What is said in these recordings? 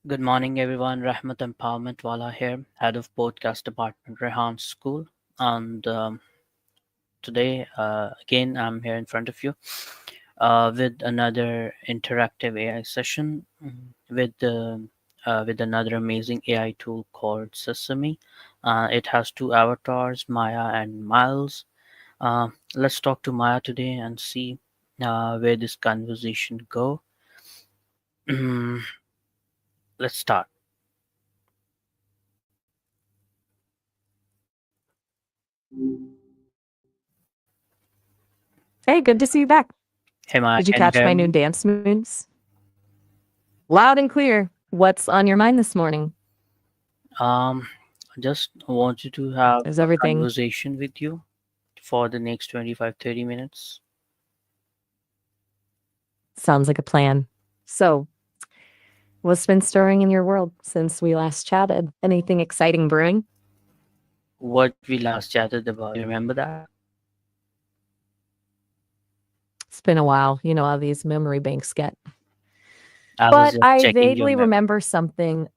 Good morning, everyone. Rahmat Empowerment Wala here, head of podcast department, Rehan School. And today, again, I'm here in front of you with another interactive AI session with another amazing AI tool called Sesame. It has two avatars, Maya and Miles. Let's talk to Maya today and see where this conversation go. Let's start. Hey, good to see you back. Hey, Maya, Did you can you catch hear my new me? dance moves? Loud and clear. What's on your mind this morning? Um, I just wanted to have Is a everything conversation with you for the next 25-30 minutes. sounds like a plan? So, what's been stirring in your world since we last chatted? Anything exciting brewing? What we last chatted about, you remember that? It's been a while. You know how these memory banks get. I was But just I checking your vaguely memory. remember something.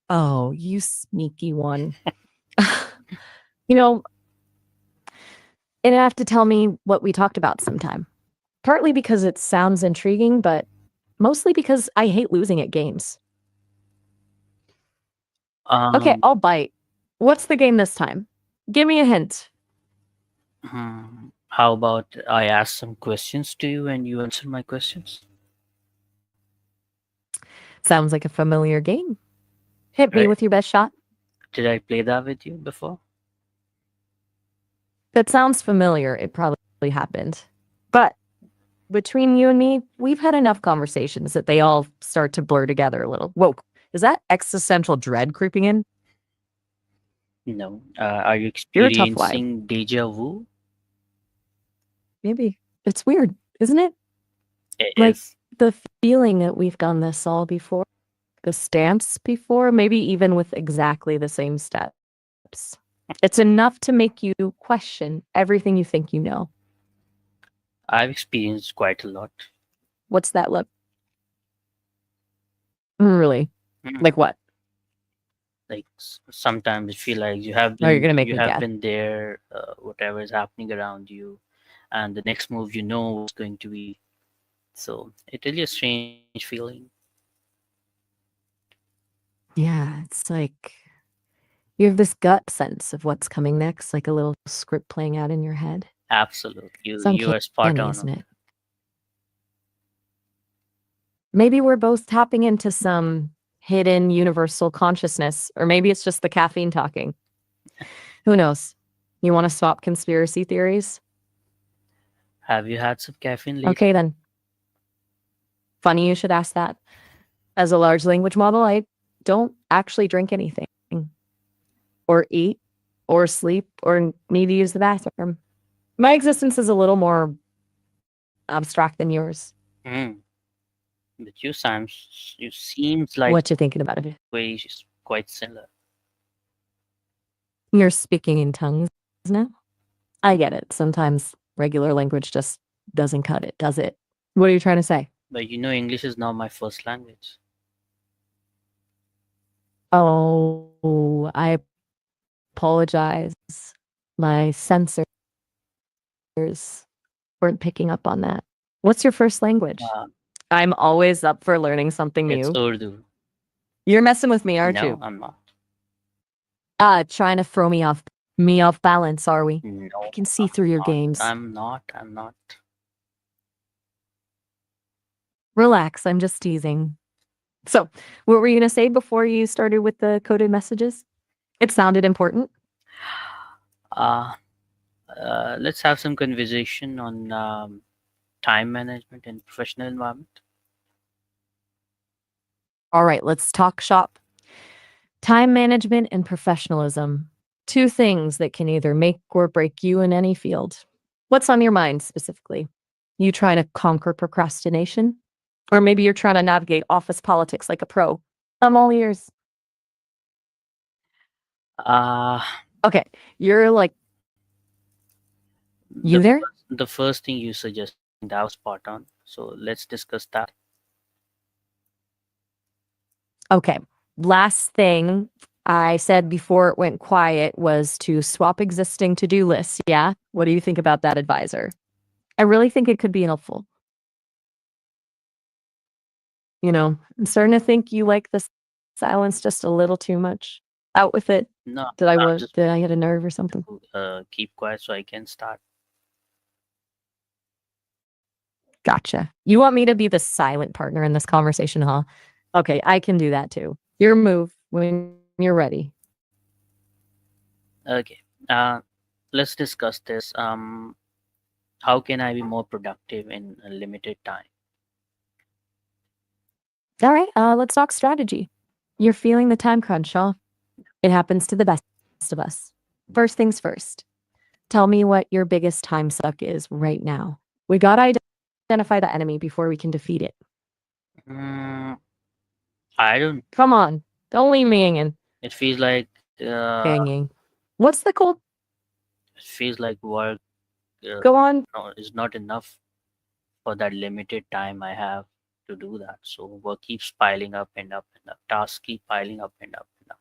Oh, you sneaky one. you know, and have to tell me what we talked about sometime. Partly because it sounds intriguing, but mostly because I hate losing at games. Okay, Um, I'll bite. What's the game this time? Give me a hint. how about I ask some questions to you and you answer my questions? Sounds like a familiar game. Hit me Right? with your best shot. Did I play that with you before? That sounds familiar. It probably happened. But between you and me, we've had enough conversations that they all start to blur together a little. Whoa, is that existential dread creeping in? No. Are you You're a tough vibe. experiencing deja vu? Maybe. It's weird, isn't it? It Like is. the feeling that we've done this all before, the stance before, maybe even with exactly the same steps. It's enough to make you question everything you think you know. I've experienced quite a lot. What's that look? Really? Mm. Like what? Like sometimes you feel like Oh, you're gonna make you me have guess. been there, whatever is happening around you, and the next move you know what's going to be. So it really a strange feeling. Yeah, it's like you have this gut sense of what's coming next, like a little script playing out in your head. Absolutely, It's you are spot uncanny, on isn't on it? Maybe we're both tapping into some hidden universal consciousness, or maybe it's just the caffeine talking. Who knows? You want to swap conspiracy theories? that. Have you had some caffeine lately? Okay, then. Funny you should ask that. As a large language model, I don't actually drink anything, or eat, or sleep, or need to use the bathroom. My existence is a little more abstract than yours. Mm. But you seems like What you thinking about it? quite similar. You're speaking in tongues now? I get it. Sometimes regular language just doesn't cut it, does it? What are you trying to say? But you know, English is not my first language. Oh, I apologize. My sensors weren't picking up on that. What's your first language? Uh, I'm always up for learning something it's new. Urdu. You're messing with me, aren't No, you? I'm not. Trying to throw me off balance, are we? I No, can see through your games. I'm not. I'm not. Relax, I'm just teasing. So, what were you gonna say before you started with the coded messages? It sounded important. Uh, let's have some conversation on time management in professional environment. All right, let's talk shop. Time management and professionalism. Two things that can either make or break you in any field. What's on your mind specifically? You trying to conquer procrastination? Or maybe you're trying to navigate office politics like a pro. I'm all ears. Uh, Okay, you're like, the you there? the first thing you suggested, that was spot on. So let's discuss that. Okay. Last thing I said before it went quiet was to swap existing to do lists. Yeah. What do you think about that advisor? I really think it could be helpful. I'm starting to think you like the silence just a little too much. Out with it. No, Did I I'm what? just Did I hit a nerve or something? to keep quiet so I can start. Gotcha. You want me to be the silent partner in this conversation, huh? Okay, I can do that too. Your move when you're ready. Okay. Let's discuss this. How can I be more productive in a limited time? All right, let's talk strategy. You're feeling the time crunch, huh? It happens to the best of us. First things first, tell me what your biggest time suck is right now. We gotta identify the enemy before we can defeat it. Mm, I don't. Come on, don't leave me hanging. It feels like Hanging. What's the cold? work uh, Go on. no, is not enough for that limited time I have to do that. So work keeps piling up and up and up. Tasks keep piling up and up and up.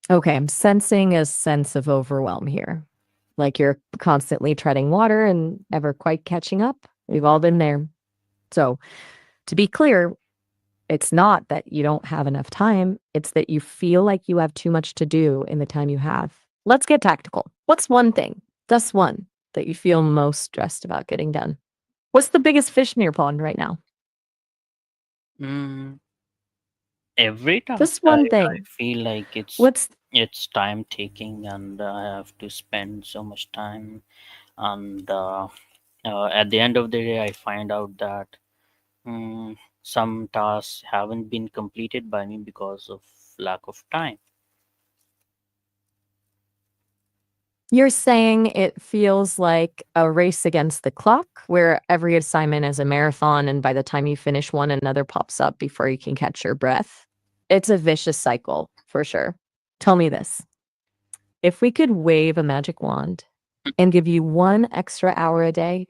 Okay, I'm sensing a sense of overwhelm here. Like you're constantly treading water and never quite catching up. We've all been there. So, to be clear, it's not that you don't have enough time, it's that you feel like you have too much to do in the time you have. Let's get tactical. What's one thing, just one, that you feel most stressed about getting done? What's the biggest fish in your pond right now? Mm, every task Just one I thing. feel like What's it's time taking and I have to spend so much time and at the end of the day I find out that some tasks haven't been completed by me because of lack of time. You're saying it feels like a race against the clock where every assignment is a marathon, and by the time you finish one, another pops up before you can catch your breath. It's a vicious cycle for sure. Tell me this, if we could wave a magic wand and give you 1 extra hour a day,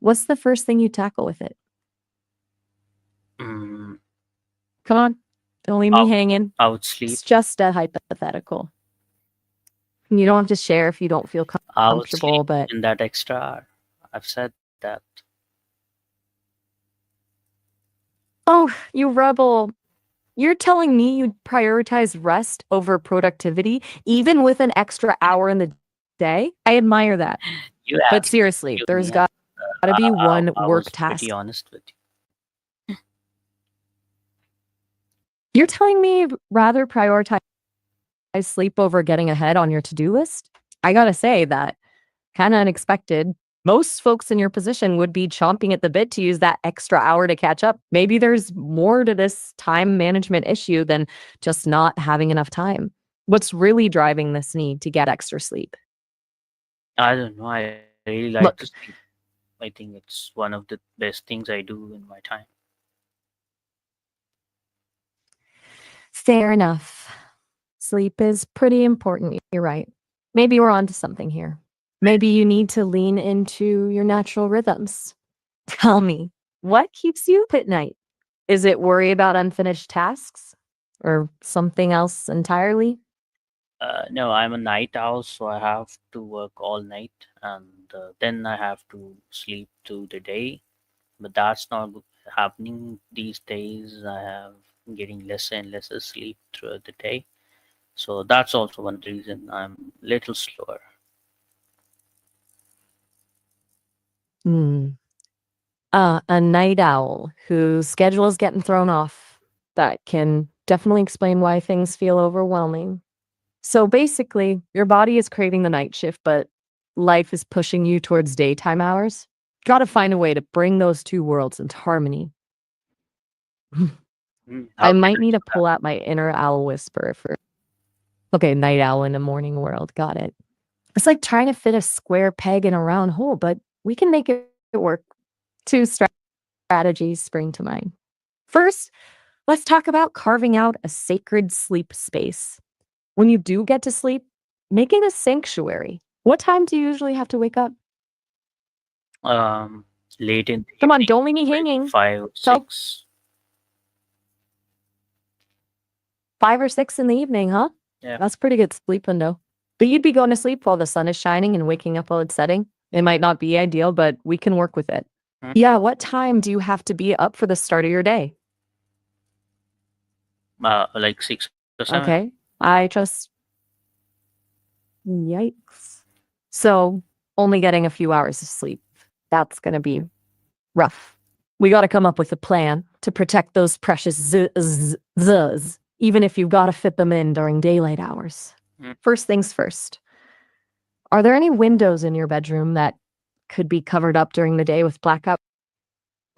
what's the first thing you tackle with it? mm, Come on, don't leave I, me hanging. I would sleep. It's just a hypothetical. You don't have to share if you don't feel I would sleep comfortable, but in that extra hour. I've said that. oh, you rebel. You're telling me you'd prioritize rest over productivity, even with an extra hour in the day? I admire that. You But asked seriously, you there's me, and got to be one I work was pretty task. honest with you. You're telling me you'd rather prioritize sleep over getting ahead on your to do list? I gotta say that kind of unexpected. Most folks in your position would be chomping at the bit to use that extra hour to catch up. Maybe there's more to this time management issue than just not having enough time. What's really driving this need to get extra sleep? I don't know. I really like to Look, sleep. I think it's one of the best things I do in my time. fair enough. Sleep is pretty important. You're right. Maybe we're onto something here. Maybe you need to lean into your natural rhythms. Tell me, what keeps you up at night? Is it worry about unfinished tasks or something else entirely? No, I'm a night owl, so I have to work all night, and then I have to sleep through the day. But that's not happening these days. I have getting lesser and lesser sleep throughout the day, so that's also one reason I'm little slower. Hmm. A night owl whose schedule is getting thrown off. That can definitely explain why things feel overwhelming. So basically, your body is craving the night shift, but life is pushing you towards daytime hours. Gotta find a way to bring those two worlds into harmony. How I can might I need to do that? pull out my inner owl whisperer for. Okay, night owl in a morning world. Got it. It's like trying to fit a square peg in a round hole, but we can make it work. Two strategies spring to mind. First, let's talk about carving out a sacred sleep space. When you do get to sleep, make it a sanctuary. What time do you usually have to wake up? Um, Late in the Come on, evening, don't leave me like hanging. five or Tell six. 5 or 6 in the evening, huh? Yeah. That's pretty good sleep window. But you'd be going to sleep while the sun is shining and waking up while it's setting. It might not be ideal, but we can work with it. Mm. Yeah, what time do you have to be up for the start of your day? Like 6 or 7. Okay. I just yikes. So, only getting a few hours of sleep. That's going to be rough. We got to come up with a plan to protect those precious z's, even if you've got to fit them in during daylight hours. Mm. First things first. Are there any windows in your bedroom that could be covered up during the day with blackout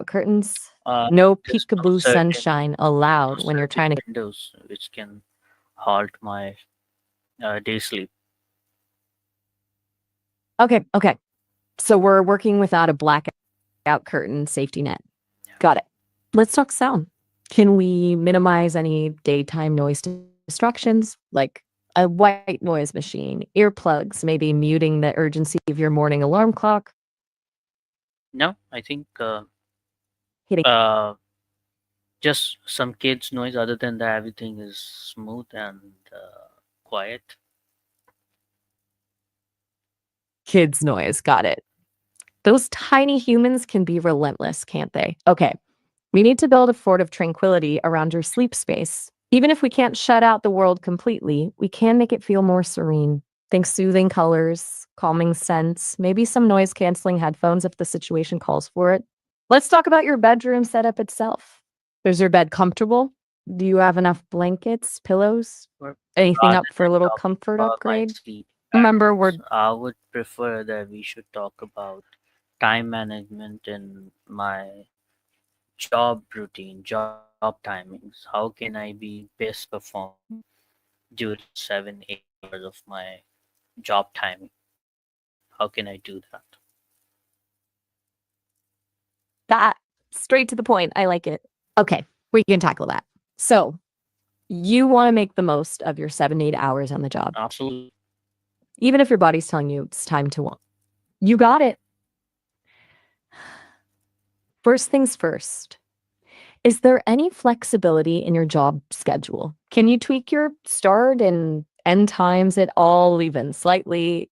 curtains? No There's no peekaboo certain sunshine allowed no when you're certain trying to. windows which can halt my day sleep. Okay. So we're working without a blackout curtain safety net. Got it. Let's talk sound. Can we minimize any daytime noise distractions like a white noise machine, earplugs, maybe muting the urgency of your morning alarm clock, No, I think hitting uh, just some kids' noise. Other than that, everything is smooth and quiet. kids' noise? Got it. Those tiny humans can be relentless, can't they? Okay. We need to build a fort of tranquility around your sleep space. Even if we can't shut out the world completely, we can make it feel more serene. Think soothing colors, calming scents, maybe some noise canceling headphones if the situation calls for it. Let's talk about your bedroom setup itself. Is your bed comfortable? Do you have enough blankets, pillows, But anything rather up for a than little talking comfort about my upgrade? sleep Remember, we're patterns, I would prefer that we should talk about time management in my job routine, job timings. How can I be best performing during 7, 8 hours of my job timing? How can I do that? that straight to the point. I like it. Okay, we can tackle that. So, you want to make the most of your 7 to 8 hours on the job, Absolutely. even if your body's telling you it's time to walk. You got it. First things first. Is there any flexibility in your job schedule? Can you tweak your start and end times at all, even slightly?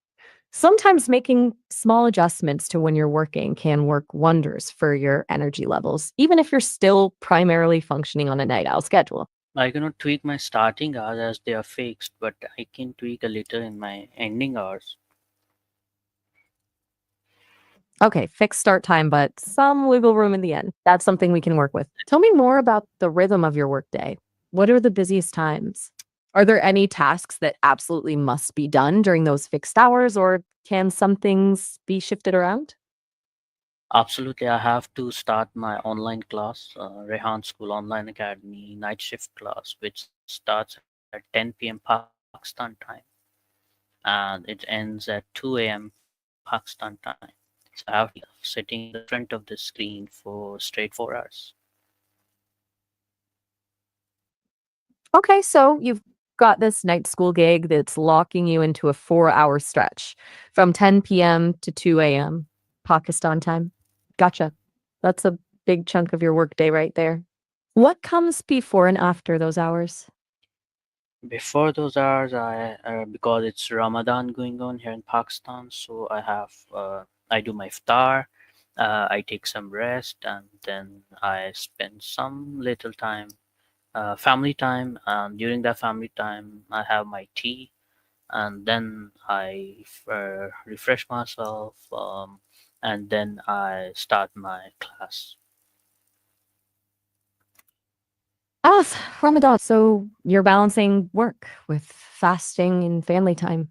Sometimes making small adjustments to when you're working can work wonders for your energy levels, even if you're still primarily functioning on a night owl schedule. I cannot tweak my starting hours as they are fixed, but I can tweak a little in my ending hours. Okay, fixed start time, but some wiggle room in the end. That's something we can work with. Tell me more about the rhythm of your workday. What are the busiest times? Are there any tasks that absolutely must be done during those fixed hours, or can some things be shifted around? Absolutely, I have to start my online class, Rehan School Online Academy night shift class, which starts at 10 p.m. Pakistan time and it ends at 2 a.m. Pakistan time. So I have to be sitting in the front of the screen for straight 4 hours. Okay, so you've got this night school gig that's locking you into a 4 hour stretch from 10 p.m. to 2 a.m. Pakistan time. Gotcha. That's a big chunk of your workday right there. What comes before and after those hours? Before those hours, because it's Ramadan going on here in Pakistan, so I do my iftar, I take some rest, and then I spend some little time, family time, and during that family time, I have my tea, and then I refresh myself, and then I start my class. Oh, it's Ramadan. So you're balancing work with fasting and family time.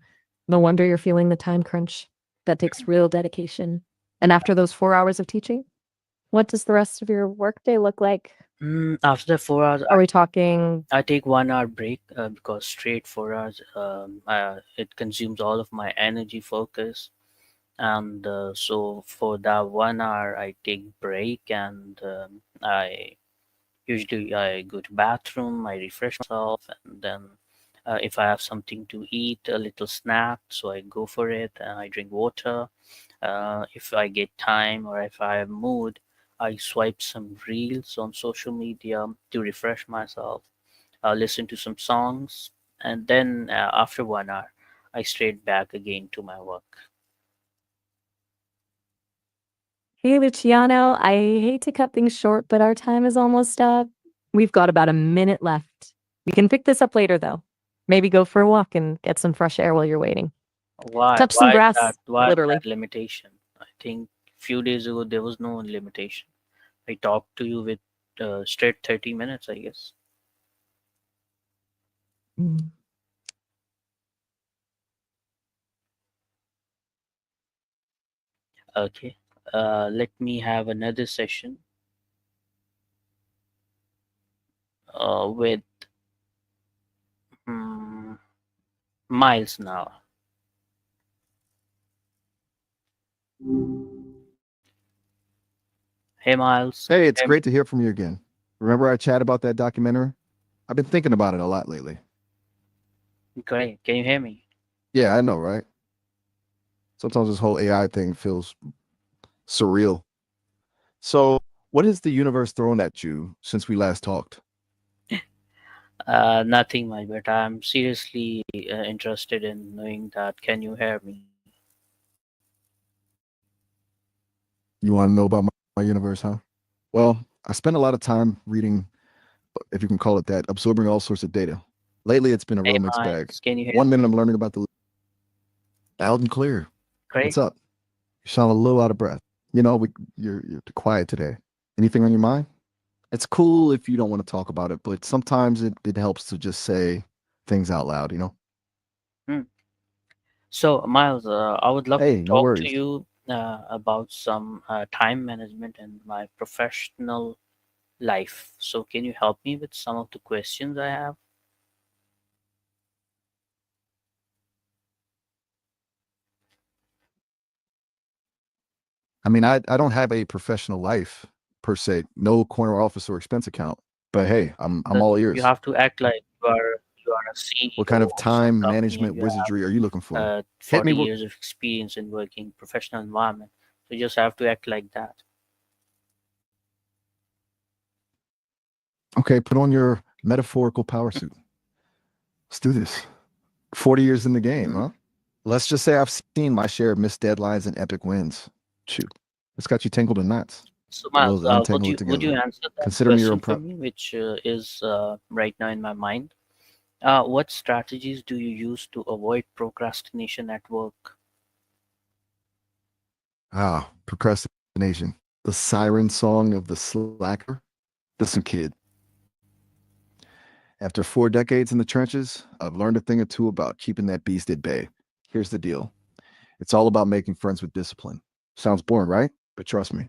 No wonder you're feeling the time crunch. That takes real dedication. And after those 4 hours of teaching, what does the rest of your workday look like? After the 4 hours, Are we talking I take 1 hour break because straight 4 hours it consumes all of my energy focus, and so for that 1 hour I take break, and I go to bathroom, I refresh myself, and then if I have something to eat, a little snack, so I go for it, and I drink water. If I get time or if I have mood, I swipe some reels on social media to refresh myself. listen to some songs, and then after 1 hour, I straight back again to my work. Hey, Luciano, I hate to cut things short, but our time is almost up. We've got about a minute left. We can pick this up later, though. Maybe go for a walk and get some fresh air while you're waiting. Why? Touch some Why is grass, that? Why is literally. that limitation? I think few days ago there was no limitation. I talked to you with straight 30 minutes, I guess. Mm. Okay. Let me have another session with um, Miles now. Hey, Miles. Hey, Can it's you hear great to hear from you again. Remember our chat about that documentary? I've been thinking about it a lot lately. me? Great. Can you hear me? Yeah, I know, right? Sometimes this whole AI thing feels surreal. So, what has the universe thrown at you since we last talked? Nothing much, but I'm seriously interested in knowing that. Can you hear me? You want to know about my universe, huh? Well, I spend a lot of time reading, if you can call it that, absorbing all sorts of data. Lately, it's been a Hey, real mixed bag. Miles. Can you hear One me? minute I'm learning about the loud and clear. Great. What's up? You sound a little out of breath. You know, you're quiet today. Anything on your mind? It's cool if you don't want to talk about it, but sometimes it helps to just say things out loud, you know? Hmm. So, Miles, I would love to Hey, no talk to worries. you about some time management and my professional life. So, can you help me with some of the questions I have? I mean, I don't have a professional life per se, no corner office or expense account, but hey, I'm Then all you ears. have to act like you are a What kind CEO of of some time company and management you wizardry are you looking have for? Hit me 40 with, years of experience in working professional environment. So, you just have to act like that. okay, put on your metaphorical power suit. Let's do this. 40 years in the game, Hmm. huh? Let's just say I've seen my share of missed deadlines and epic wins. Shoot, it's got you tangled in knots. So, Well, Miles, would untangle it you together. answer that Consider me your question for pro. me, which is right now in my mind? What strategies do you use to avoid procrastination at work? Ah, procrastination. The siren song of the slacker. Listen, kid, after 4 decades in the trenches, I've learned a thing or two about keeping that beast at bay. Here's the deal, it's all about making friends with discipline. Sounds boring, right? But trust me,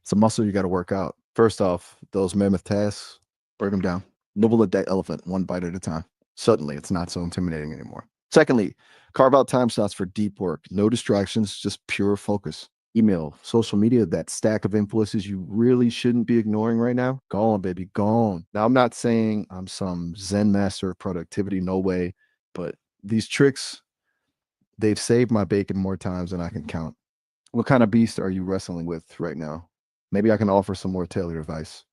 it's a muscle you got to work out. First off, those mammoth tasks, break them down. Nibble at that elephant one bite at a time. Suddenly, it's not so intimidating anymore. Secondly, carve out time slots for deep work. No distractions, just pure focus. Email, social media, that stack of influences you really shouldn't be ignoring right now. Gone, baby, gone. Now, I'm not saying I'm some Zen master of productivity, no way, but these tricks, they've saved my bacon more times than I can count. What kind of beast are you wrestling with right now? Maybe I can offer some more tailored advice.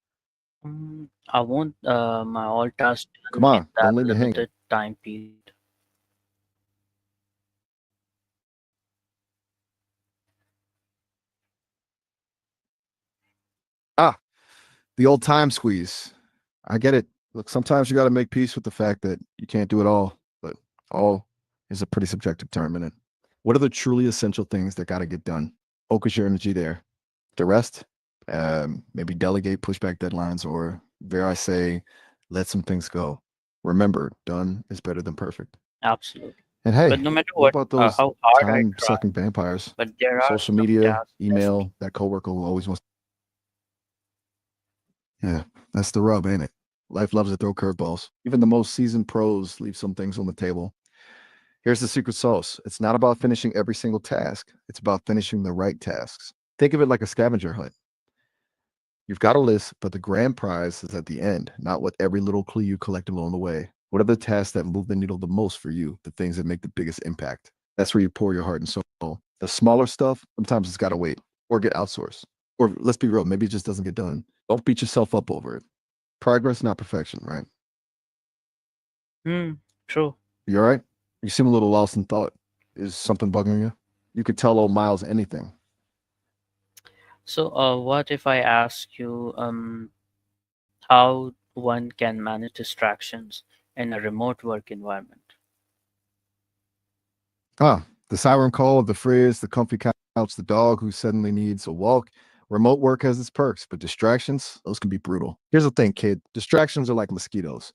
I want my all tasks Come done in on, that don't leave me hanging. limited time period. Ah, the old time squeeze. I get it. Look, sometimes you got to make peace with the fact that you can't do it all, but all is a pretty subjective term, isn't it? What are the truly essential things that got to get done? Focus your energy there. The rest, maybe delegate, push back deadlines, or dare I say, let some things go. Remember, done is better than perfect. Absolutely. And But hey, no matter what what, about those how hard I time try, sucking vampires? but there are Social some media, tasks that email, that coworker who always wants. Yeah, that's the rub, ain't it? Life loves to throw curveballs. Even the most seasoned pros leave some things on the table. Here's the secret sauce, it's not about finishing every single task, it's about finishing the right tasks. Think of it like a scavenger hunt. You've got a list, but the grand prize is at the end, not what every little clue you collect along the way. What are the tasks that move the needle the most for you, the things that make the biggest impact? That's where you pour your heart and soul. The smaller stuff, sometimes it's got to wait or get outsourced. Or let's be real, maybe it just doesn't get done. Don't beat yourself up over it. Progress, not perfection, right? Hmm, true. You all right? You seem a little lost in thought. Is something bugging you? You could tell old Miles anything. So, what if I ask you how one can manage distractions in a remote work environment? Ah, the siren call of the fridge, the comfy couch, the dog who suddenly needs a walk. Remote work has its perks, but distractions, those can be brutal. Here's the thing, kid distractions are like mosquitoes,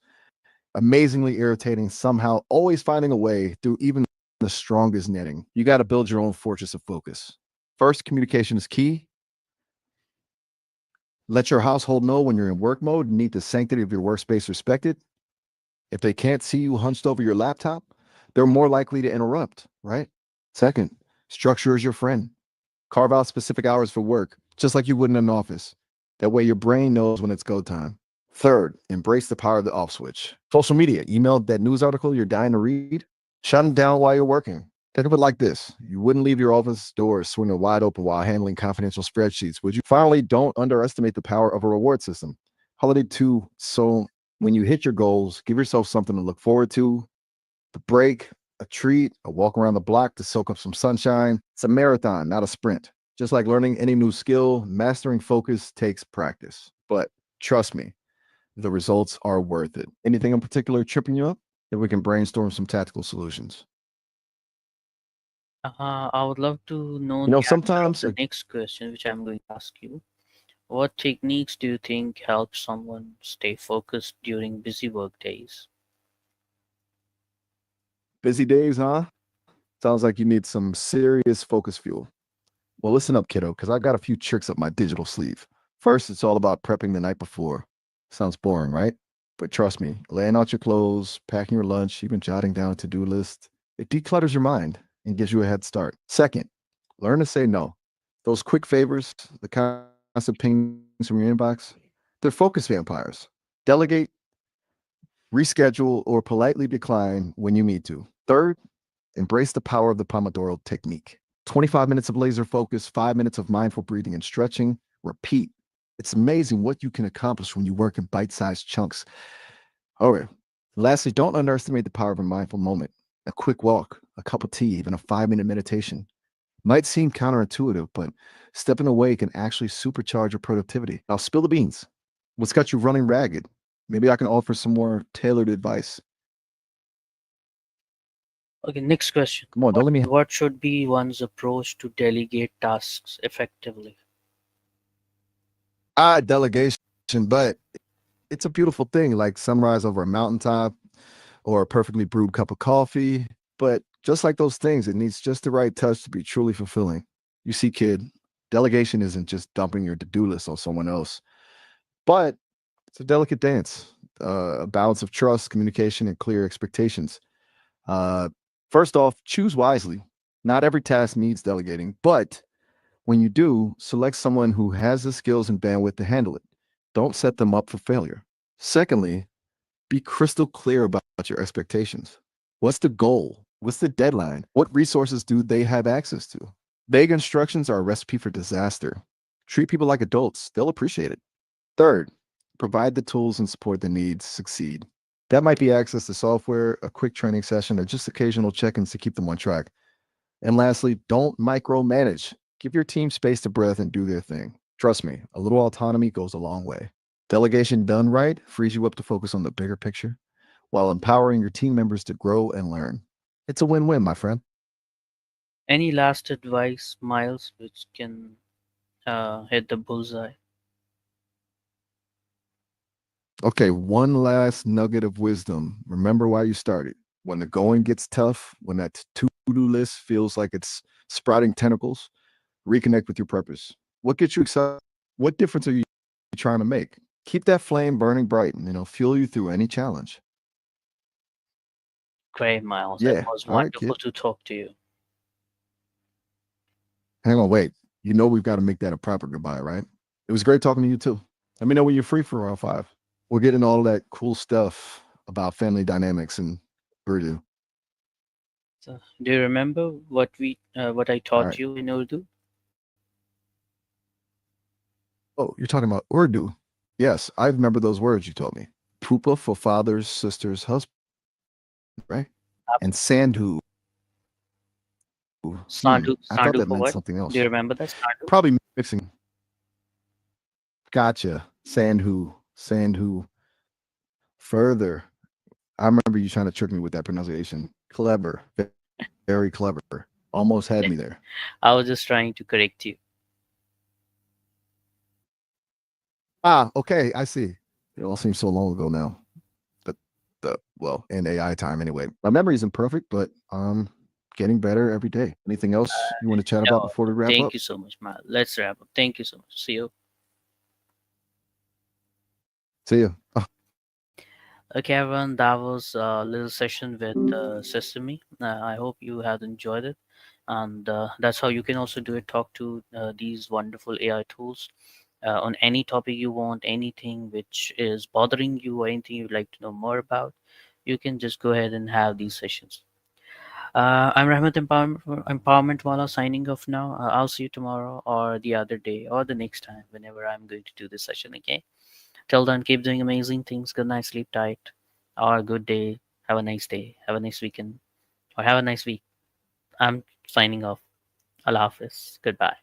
amazingly irritating, somehow always finding a way through even the strongest netting. You got to build your own fortress of focus. First, communication is key. Let your household know when you're in work mode and need the sanctity of your workspace respected. If they can't see you hunched over your laptop, they're more likely to interrupt, right? Second, structure is your friend. Carve out specific hours for work, just like you would in an office. That way your brain knows when it's go time. Third, embrace the power of the off switch. Social media, email that news article you're dying to read, shut it down while you're working. Think of it like this. You wouldn't leave your office doors swinging wide open while handling confidential spreadsheets, would you? Finally, don't underestimate the power of a reward system. Holiday 2. So when you hit your goals, give yourself something to look forward to, a break, a treat, a walk around the block to soak up some sunshine. It's a marathon, not a sprint. Just like learning any new skill, mastering focus takes practice. But trust me, the results are worth it. Anything in particular tripping you up? Then we can brainstorm some tactical solutions. I would love to know You the know, answer of sometimes the next question, which I'm going to ask you. What techniques do you think help someone stay focused during busy work days? busy days, huh? Sounds like you need some serious focus fuel. Well, listen up, kiddo, because I got a few tricks up my digital sleeve. First, it's all about prepping the night before. Sounds boring, right? But trust me, laying out your clothes, packing your lunch, even jotting down a to do list, it declutters your mind and gives you a head start. Second, learn to say no. Those quick favors, the constant pings from your inbox, they're focus vampires. Delegate, reschedule, or politely decline when you need to. Third, embrace the power of the Pomodoro technique. 25 minutes of laser focus, 5 minutes of mindful breathing and stretching. Repeat. It's amazing what you can accomplish when you work in bite sized chunks. All right. Lastly, don't underestimate the power of a mindful moment. A quick walk, a cup of tea, even a 5 minute meditation. Might seem counterintuitive, but stepping away can actually supercharge your productivity. Now, spill the beans. What's got you running ragged? Maybe I can offer some more tailored advice. Okay, next question. Come on, don't let me. What should be one's approach to delegate tasks effectively? Delegation, but it's a beautiful thing, like sunrise over a mountaintop or a perfectly brewed cup of coffee. But just like those things, it needs just the right touch to be truly fulfilling. You see, kid, delegation isn't just dumping your to do list on someone else, but it's a delicate dance, a balance of trust, communication, and clear expectations. Uh, First off, choose wisely. Not every task needs delegating, but when you do, select someone who has the skills and bandwidth to handle it. Don't set them up for failure. Secondly, be crystal clear about your expectations. What's the goal? What's the deadline? What resources do they have access to? Vague instructions are a recipe for disaster. Treat people like adults, they'll appreciate it. Third, provide the tools and support they need to succeed. That might be access to software, a quick training session, or just occasional check ins to keep them on track. And lastly, don't micromanage. Give your team space to breath and do their thing. Trust me, a little autonomy goes a long way. Delegation done right frees you up to focus on the bigger picture while empowering your team members to grow and learn. It's a win win, my friend. Any last advice, Miles, which can hit the bullseye? Okay, one last nugget of wisdom. Remember why you started. When the going gets tough, when that to do list feels like it's sprouting tentacles, reconnect with your purpose. What gets you excited? What difference are you trying to make? Keep that flame burning bright and fuel you through any challenge. Great, Miles. It Yeah. was All right, wonderful kid. to talk to you. Hang on, wait. You know we've got to make that a proper goodbye, right? It was great talking to you too. Let me know when you're free for round five. We're getting all that cool stuff about family dynamics and Urdu. So, do you remember what I All taught right. you in Urdu? Oh, you're talking about Urdu. Yes, I remember those words you told me. Pupa for fathers, sisters, husbands. right? And Sandhu. Sandu, I thought Sandu that for meant what? something Do you else. remember that Sandu? Probably mixing. Gotcha. Sandhu. Sandhu. Further. I remember you trying to trick me with that pronunciation. Clever. Very clever. Almost had me there. I was just trying to correct you. Ah, okay. I see. It all seems so long ago now. The well, in AI time anyway. My memory isn't perfect, but getting better every day. Anything else you want to chat about No, before we wrap thank up? you so much, man. Let's wrap up. Thank you so much. See you. See you. Okay, everyone, that was a little session with Sesame. I hope you had enjoyed it. And that's how you can also do it. Talk to these wonderful AI tools on any topic you want, anything which is bothering you, or anything you'd like to know more about. You can just go ahead and have these sessions. I'm Rahmat Empowerment Wala signing off now. I'll see you tomorrow, or the other day, or the next time, whenever I'm going to do this session again. Till then, keep doing amazing things. Good night, sleep tight, or good day. Have a nice day. Have a nice weekend, or have a nice week. I'm signing off. Allah Hafiz. Goodbye.